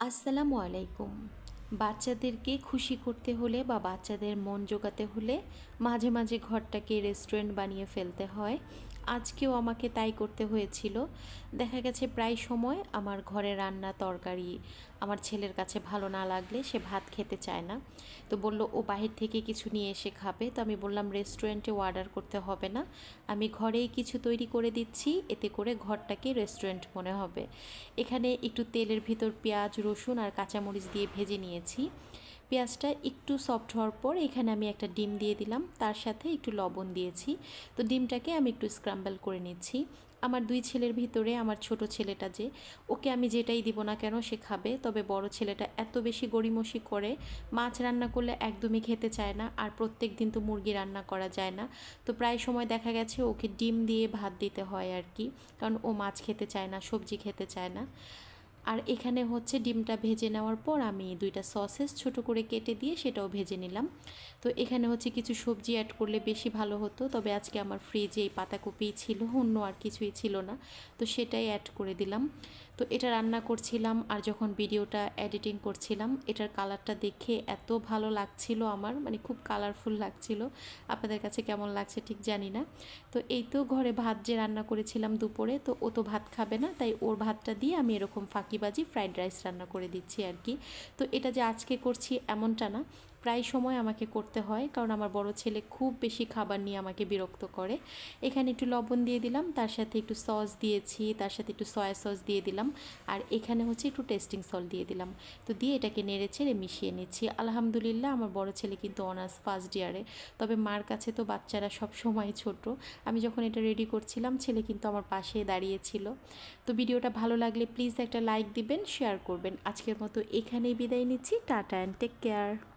আসসালামু আলাইকুম। বাচ্চাদেরকে খুশি করতে হলে বা বাচ্চাদের মন জোগাতে হলে মাঝে মাঝে ঘরটাকে রেস্টুরেন্ট বানিয়ে ফেলতে হয়। আজকেও আমাকে তাই করতে হয়েছিল। দেখা গেছে প্রায় সময় আমার ঘরে রান্না তরকারি আমার ছেলের কাছে ভালো না লাগলে সে ভাত খেতে চায় না। তো বলল ও বাহির থেকে কিছু নিয়ে এসে খাবে। তো আমি বললাম রেস্টুরেন্টে অর্ডার করতে হবে না, আমি ঘরেই কিছু তৈরি করে দিচ্ছি, এতে করে ঘরটাকে রেস্টুরেন্ট মনে হবে। এখানে একটু তেলের ভিতর পেঁয়াজ রসুন আর কাঁচামরিচ দিয়ে ভেজে নিয়েছি। পেঁয়াজটা একটু সফট হওয়ার পর এখানে আমি একটা ডিম দিয়ে দিলাম, তার সাথে একটু লবণ দিয়েছি। তো ডিমটাকে আমি একটু স্ক্রাম্বল করে নিচ্ছি। আমার দুই ছেলের ভিতরে আমার ছোট ছেলেটা যে, ওকে আমি যেটাই দিব না কেন সে খাবে, তবে বড় ছেলেটা এত বেশি গড়িমসি করে, মাছ রান্না করলে একদমই খেতে চায় না। আর প্রত্যেক দিন তো মুরগি রান্না করা যায় না, তো প্রায় সময় দেখা গেছে ওকে ডিম দিয়ে ভাত দিতে হয় আর কি, কারণ ও মাছ খেতে চায় না, সবজি খেতে চায় না। আর এখানে হচ্ছে ডিমটা ভেজে নেওয়ার পর আমি দুইটা সসেস ছোট করে কেটে দিয়ে সেটাও ভেজে নিলাম। তো এখানে হচ্ছে কিছু সবজি অ্যাড করলে বেশি ভালো হতো, তবে আজকে আমার ফ্রিজে এই পাতাকপি ছিল, অন্য আর কিছুই ছিল না, তো সেটাই অ্যাড করে দিলাম। তো এটা রান্না করছিলাম আর যখন ভিডিওটা এডিটিং করছিলাম এটার কালারটা দেখে এত ভালো লাগছিল আমার, মানে খুব কালারফুল লাগছিল। আপনাদের কাছে কেমন লাগছে ঠিক জানি না। তো এই তো ঘরে ভাত যে রান্না করেছিলাম দুপুরে, তো ও তো ভাত খাবে না, তাই ওর ভাতটা দিয়ে আমি এরকম ফাঁকিবাজি ফ্রাইড রাইস রান্না করে দিচ্ছি আর কি। তো এটা যে আজকে করছি এমনটা না, প্রায় সময় আমাকে করতে হয়, কারণ আমার বড় ছেলে খুব বেশি খাবার নিয়ে আমাকে বিরক্ত করে। এখানে একটু লবণ দিয়ে দিলাম, তার সাথে একটু সস দিয়েছি, তার সাথে একটু সয়া সস দিয়ে দিলাম, আর এখানে হচ্ছে একটু টেস্টিং সল্ট দিয়ে দিলাম। তো দিয়ে এটাকে নেড়ে চেড়ে মিশিয়ে নিচ্ছি। আলহামদুলিল্লাহ আমার বড় ছেলে কিন্তু অনার্স ফার্স্ট ইয়ারে, তবে মার কাছে তো বাচ্চারা সব সময় ছোট। আমি যখন এটা রেডি করছিলাম ছেলে কিন্তু আমার পাশে দাঁড়িয়েছিল। তো ভিডিওটা ভালো লাগলে প্লিজ একটা লাইক দিবেন, শেয়ার করবেন। আজকের মতো এখানেই বিদায় নিচ্ছি। Tata and take care.